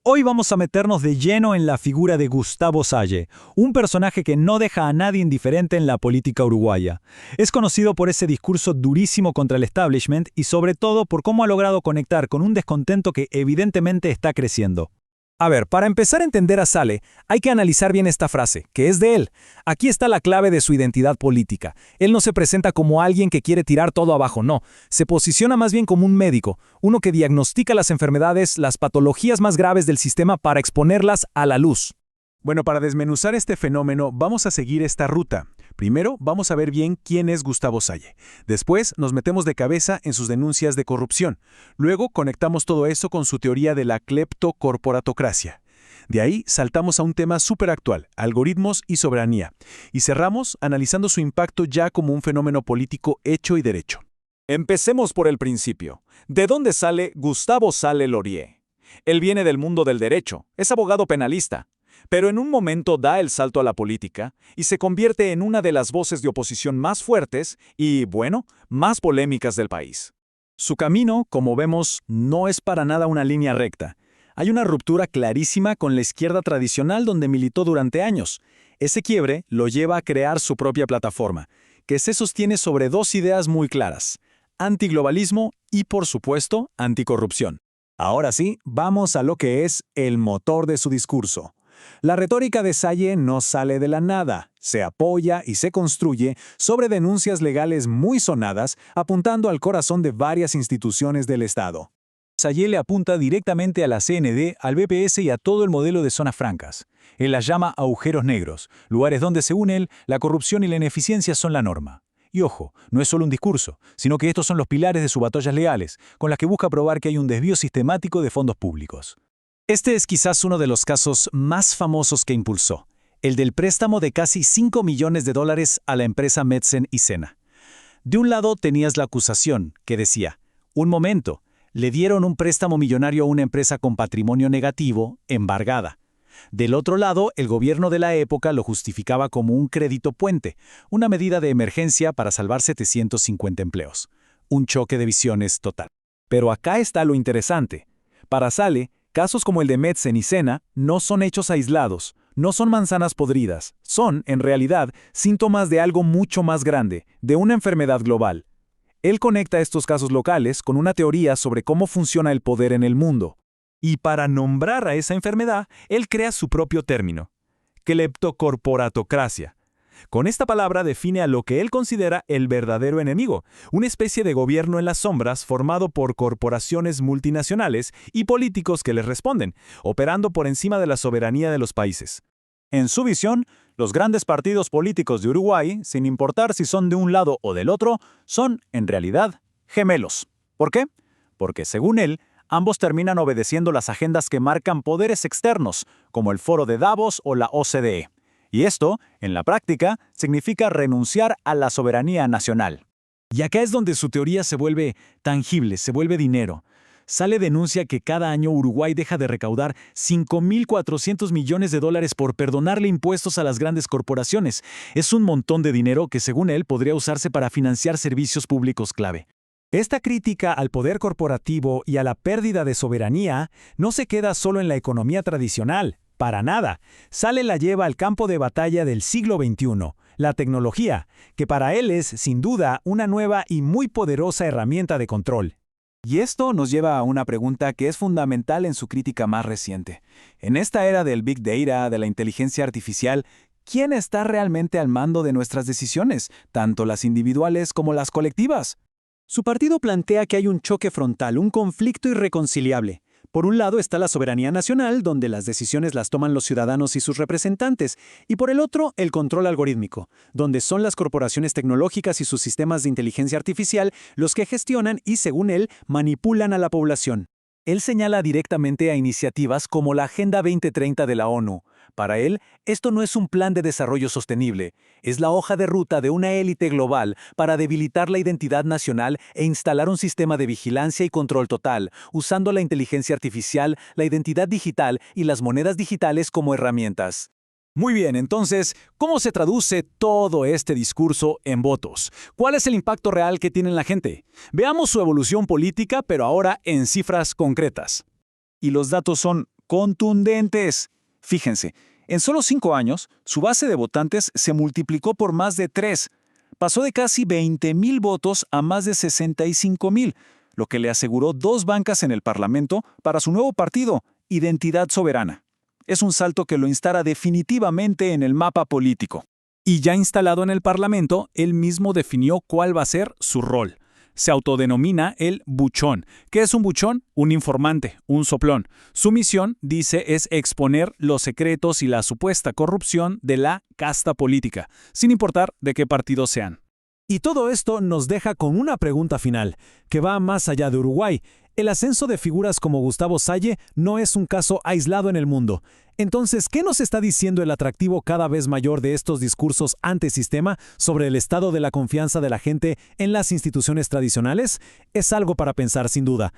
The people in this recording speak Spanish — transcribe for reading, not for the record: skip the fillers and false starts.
Hoy vamos a meternos de lleno en la figura de Gustavo Salle, un personaje que no deja a nadie indiferente en la política uruguaya. Es conocido por ese discurso durísimo contra el establishment y sobre todo por cómo ha logrado conectar con un descontento que evidentemente está creciendo. A ver, para empezar a entender a Sale, hay que analizar bien esta frase, que es de él. Aquí está la clave de su identidad política. Él no se presenta como alguien que quiere tirar todo abajo, no. Se posiciona más bien como un médico, uno que diagnostica las enfermedades, las patologías más graves del sistema para exponerlas a la luz. Bueno, para desmenuzar este fenómeno, vamos a seguir esta ruta. Primero, vamos a ver bien quién es Gustavo Salle. Después, nos metemos de cabeza en sus denuncias de corrupción. Luego, conectamos todo eso con su teoría de la cleptocorporatocracia. De ahí, saltamos a un tema súper actual, algoritmos y soberanía. Y cerramos analizando su impacto ya como un fenómeno político hecho y derecho. Empecemos por el principio. ¿De dónde sale Gustavo Sale Laurier? Él viene del mundo del derecho, es abogado penalista. Pero en un momento da el salto a la política y se convierte en una de las voces de oposición más fuertes y, bueno, más polémicas del país. Su camino, como vemos, no es para nada una línea recta. Hay una ruptura clarísima con la izquierda tradicional donde militó durante años. Ese quiebre lo lleva a crear su propia plataforma, que se sostiene sobre dos ideas muy claras: antiglobalismo y, por supuesto, anticorrupción. Ahora sí, vamos a lo que es el motor de su discurso. La retórica de Salle no sale de la nada, se apoya y se construye sobre denuncias legales muy sonadas, apuntando al corazón de varias instituciones del Estado. Salle le apunta directamente a la CND, al BPS y a todo el modelo de zonas francas. Él las llama agujeros negros, lugares donde, según él, la corrupción y la ineficiencia son la norma. Y ojo, no es solo un discurso, sino que estos son los pilares de sus batallas legales, con las que busca probar que hay un desvío sistemático de fondos públicos. Este es quizás uno de los casos más famosos que impulsó, el del préstamo de casi $5 millones a la empresa Medsen y Sena. De un lado tenías la acusación, que decía: un momento, le dieron un préstamo millonario a una empresa con patrimonio negativo, embargada. Del otro lado, el gobierno de la época lo justificaba como un crédito puente, una medida de emergencia para salvar 750 empleos. Un choque de visiones total. Pero acá está lo interesante. Para Sale, casos como el de Medsen y Sena no son hechos aislados, no son manzanas podridas, son, en realidad, síntomas de algo mucho más grande, de una enfermedad global. Él conecta estos casos locales con una teoría sobre cómo funciona el poder en el mundo. Y para nombrar a esa enfermedad, él crea su propio término: cleptocorporatocracia. Con esta palabra define a lo que él considera el verdadero enemigo, una especie de gobierno en las sombras formado por corporaciones multinacionales y políticos que les responden, operando por encima de la soberanía de los países. En su visión, los grandes partidos políticos de Uruguay, sin importar si son de un lado o del otro, son, en realidad, gemelos. ¿Por qué? Porque, según él, ambos terminan obedeciendo las agendas que marcan poderes externos, como el Foro de Davos o la OCDE. Y esto, en la práctica, significa renunciar a la soberanía nacional. Y acá es donde su teoría se vuelve tangible, se vuelve dinero. Sale denuncia que cada año Uruguay deja de recaudar $5.400 millones por perdonarle impuestos a las grandes corporaciones. Es un montón de dinero que, según él, podría usarse para financiar servicios públicos clave. Esta crítica al poder corporativo y a la pérdida de soberanía no se queda solo en la economía tradicional. Para nada. Sale la lleva al campo de batalla del siglo XXI, la tecnología, que para él es, sin duda, una nueva y muy poderosa herramienta de control. Y esto nos lleva a una pregunta que es fundamental en su crítica más reciente. En esta era del Big Data, de la inteligencia artificial, ¿quién está realmente al mando de nuestras decisiones, tanto las individuales como las colectivas? Su partido plantea que hay un choque frontal, un conflicto irreconciliable. Por un lado está la soberanía nacional, donde las decisiones las toman los ciudadanos y sus representantes, y por el otro, el control algorítmico, donde son las corporaciones tecnológicas y sus sistemas de inteligencia artificial los que gestionan y, según él, manipulan a la población. Él señala directamente a iniciativas como la Agenda 2030 de la ONU. Para él, esto no es un plan de desarrollo sostenible, es la hoja de ruta de una élite global para debilitar la identidad nacional e instalar un sistema de vigilancia y control total, usando la inteligencia artificial, la identidad digital y las monedas digitales como herramientas. Muy bien, entonces, ¿cómo se traduce todo este discurso en votos? ¿Cuál es el impacto real que tiene en la gente? Veamos su evolución política, pero ahora en cifras concretas. Y los datos son contundentes. Fíjense, en solo 5 años, su base de votantes se multiplicó por más de 3. Pasó de casi 20,000 votos a más de 65,000, lo que le aseguró 2 bancas en el Parlamento para su nuevo partido, Identidad Soberana. Es un salto que lo instala definitivamente en el mapa político. Y ya instalado en el Parlamento, él mismo definió cuál va a ser su rol. Se autodenomina el buchón. ¿Qué es un buchón? Un informante, un soplón. Su misión, dice, es exponer los secretos y la supuesta corrupción de la casta política, sin importar de qué partido sean. Y todo esto nos deja con una pregunta final, que va más allá de Uruguay. El ascenso de figuras como Gustavo Salle no es un caso aislado en el mundo. Entonces, ¿qué nos está diciendo el atractivo cada vez mayor de estos discursos antisistema sobre el estado de la confianza de la gente en las instituciones tradicionales? Es algo para pensar sin duda.